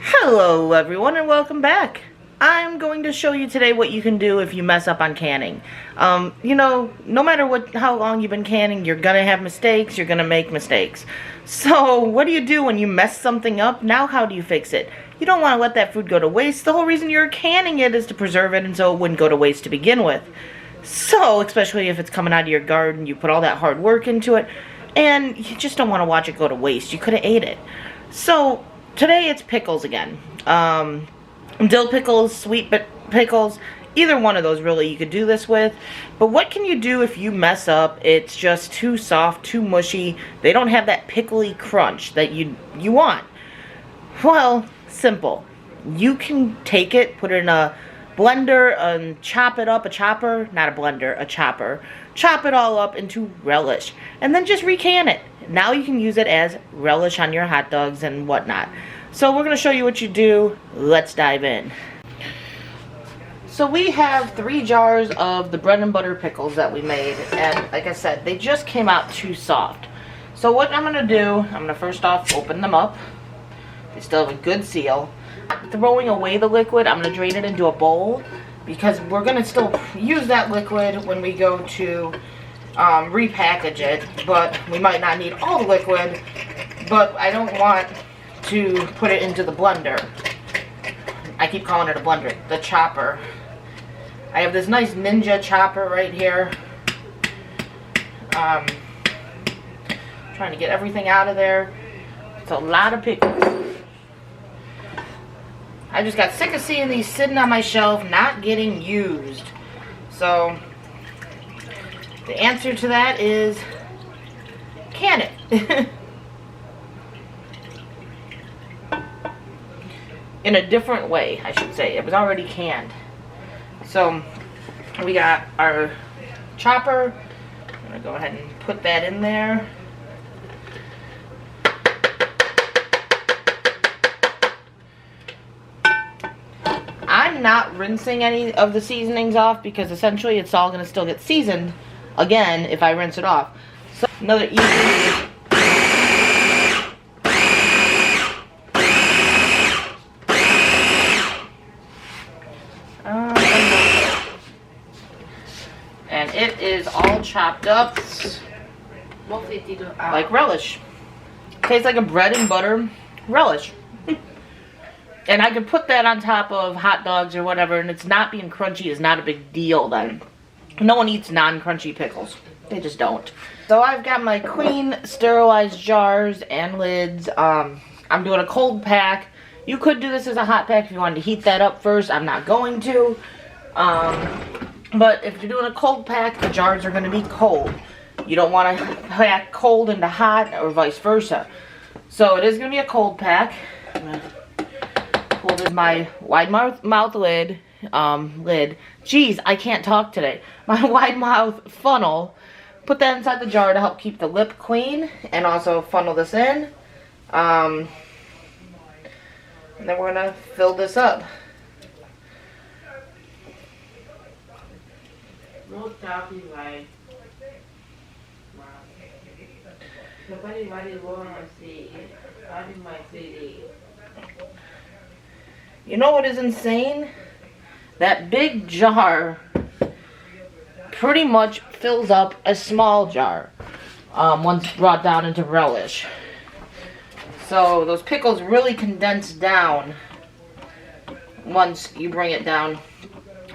Hello everyone and welcome back. I'm going to show you today what you can do if you mess up on canning. No matter how long you've been canning, you're gonna have mistakes, you're gonna make mistakes. So what do you do when you mess something up? Now how do you fix it? You don't want to let that food go to waste. The whole reason you're canning it is to preserve it and so it wouldn't go to waste to begin with. So, especially if it's coming out of your garden, you put all that hard work into it, and you just don't want to watch it go to waste. You could have ate it. So, today it's pickles again. Dill pickles, sweet pickles, either one of those really you could do this with. But what can you do if you mess up? It's just too soft, too mushy. They don't have that pickly crunch that you want. Well, simple. You can take it, put it in a blender and chop it up, a chopper, not a blender, a chopper. Chop it all up into relish and then just recan it. Now you can use it as relish on your hot dogs and whatnot. So we're going to show you what you do. Let's dive in. So we have 3 jars of the bread and butter pickles that we made, and like I said, they just came out too soft. So what I'm going to do, I'm going to first off open them up. They still have a good seal. Throwing away the liquid, I'm going to drain it into a bowl because we're going to still use that liquid when we go to repackage it, but we might not need all the liquid, but I don't want to put it into the blender. I keep calling it a blender, the chopper. I have this nice Ninja chopper right here. Trying to get everything out of there. It's a lot of pickles. I just got sick of seeing these sitting on my shelf not getting used. So the answer to that is can it. In a different way, I should say. It was already canned. So we got our chopper. I'm going to go ahead and put that in there. I'm not rinsing any of the seasonings off because essentially it's all going to still get seasoned again if I rinse it off. So another easy. And it is all chopped up like relish. Tastes like a bread and butter relish. And I can put that on top of hot dogs or whatever, and it's not being crunchy is not a big deal then. No one eats non-crunchy pickles. They just don't. So I've got my clean sterilized jars and lids. I'm doing a cold pack. You could do this as a hot pack if you wanted to heat that up first. I'm not going to. But if you're doing a cold pack, the jars are going to be cold. You don't want to pack cold into hot or vice versa. So it is going to be a cold pack. I'm going to pull this my wide mouth lid. Jeez, I can't talk today. My wide mouth funnel. Put that inside the jar to help keep the lip clean and also funnel this in. And then we're going to fill this up. You know what is insane? That big jar pretty much fills up a small jar once brought down into relish. So those pickles really condense down once you bring it down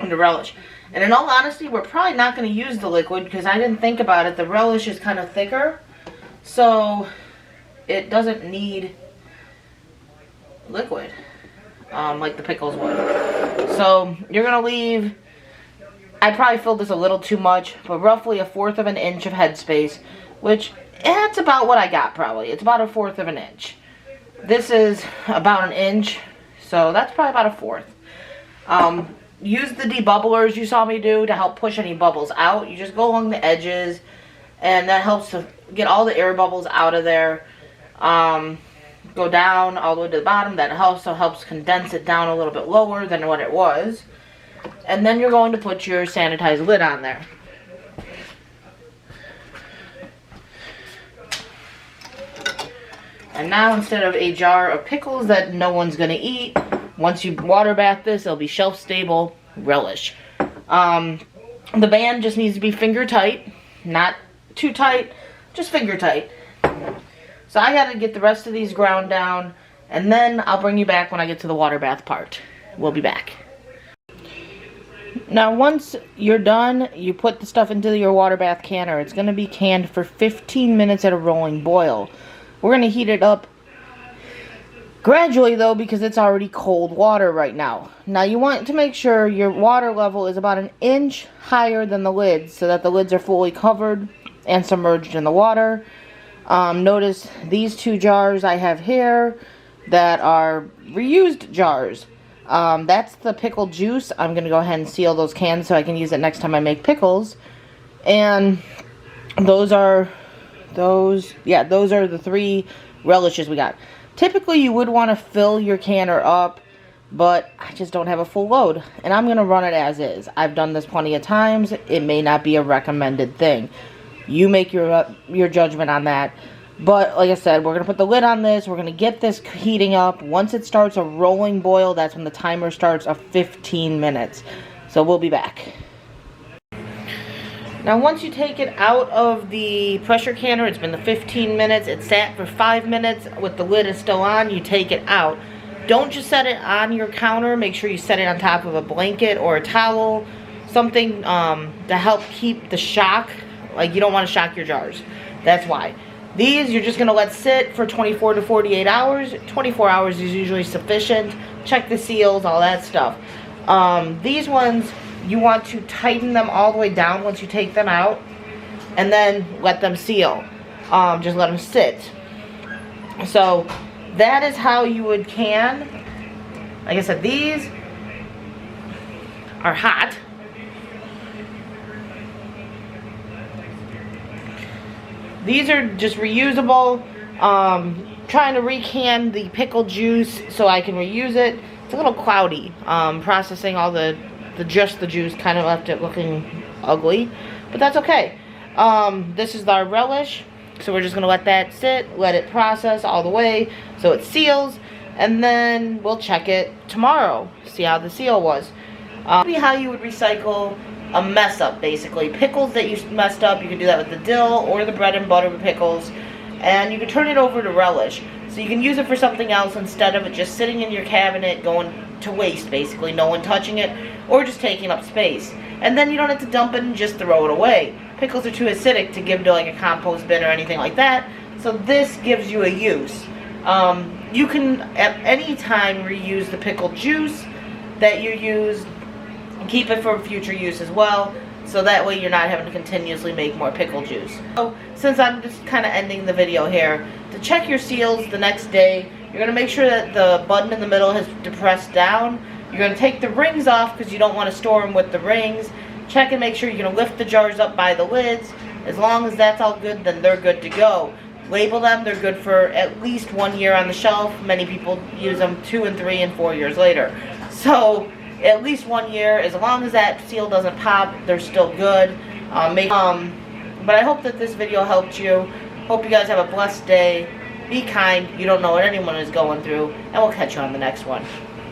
into relish. And in all honesty, we're probably not going to use the liquid because I didn't think about it. The relish is kind of thicker, so it doesn't need liquid like the pickles would. So you're going to leave, I probably filled this a little too much, but roughly 1/4 of an inch of headspace, which that's about what I got probably. It's about 1/4 of an inch. This is about an inch, so that's probably about 1/4. Use the debubblers you saw me do to help push any bubbles out. You just go along the edges, and that helps to get all the air bubbles out of there. Go down all the way to the bottom. That also helps condense it down a little bit lower than what it was. And then you're going to put your sanitized lid on there. And now instead of a jar of pickles that no one's going to eat, once you water bath this, it'll be shelf stable relish. The band just needs to be finger tight, not too tight, just finger tight. So I got to get the rest of these ground down, and then I'll bring you back when I get to the water bath part. We'll be back. Now once you're done, you put the stuff into your water bath canner. It's going to be canned for 15 minutes at a rolling boil. We're going to heat it up gradually though, because it's already cold water right now. Now you want to make sure your water level is about 1 inch higher than the lids, so that the lids are fully covered and submerged in the water. Notice these 2 jars I have here that are reused jars. That's the pickle juice. I'm going to go ahead and seal those cans so I can use it next time I make pickles. And those are the 3 relishes we got. Typically you would want to fill your canner up, but I just don't have a full load, and I'm going to run it as is. I've done this plenty of times. It may not be a recommended thing. You make your judgment on that. But like I said, we're going to put the lid on this. We're going to get this heating up. Once it starts a rolling boil, that's when the timer starts of 15 minutes. So we'll be back. Now once you take it out of the pressure canner, it's been the 15 minutes. It sat for 5 minutes with the lid is still on. You take it out. Don't just set it on your counter. Make sure you set it on top of a blanket or a towel. Something to help keep the shock. Like, you don't want to shock your jars. That's why. These you're just going to let sit for 24 to 48 hours. 24 hours is usually sufficient. Check the seals, all that stuff. These ones, you want to tighten them all the way down once you take them out. And then let them seal. Just let them sit. So that is how you would can. Like I said, these are hot. These are just reusable. Trying to recan the pickle juice so I can reuse it. It's a little cloudy. Processing all just the juice kind of left it looking ugly, but that's okay. This is our relish, so we're just gonna let that sit, let it process all the way so it seals, and then we'll check it tomorrow, see how the seal was. How you would recycle a mess up, basically. Pickles that you messed up, you can do that with the dill or the bread and butter pickles, and you can turn it over to relish. So you can use it for something else instead of it just sitting in your cabinet going to waste, basically. No one touching it or just taking up space. And then you don't have to dump it and just throw it away. Pickles are too acidic to give to like a compost bin or anything like that. So this gives you a use. You can at any time reuse the pickle juice that you used. Keep it for future use as well, so that way you're not having to continuously make more pickle juice. So since I'm just kind of ending the video here, to check your seals the next day, you're going to make sure that the button in the middle has depressed down. You're going to take the rings off because you don't want to store them with the rings. Check and make sure you're going to lift the jars up by the lids. As long as that's all good, then they're good to go. Label them. They're good for at least 1 year on the shelf. Many people use them 2 and 3 and 4 years later. So at least 1 year, as long as that seal doesn't pop, they're still good. But I hope that this video helped you. Hope you guys have a blessed day. Be kind. You don't know what anyone is going through. And we'll catch you on the next one.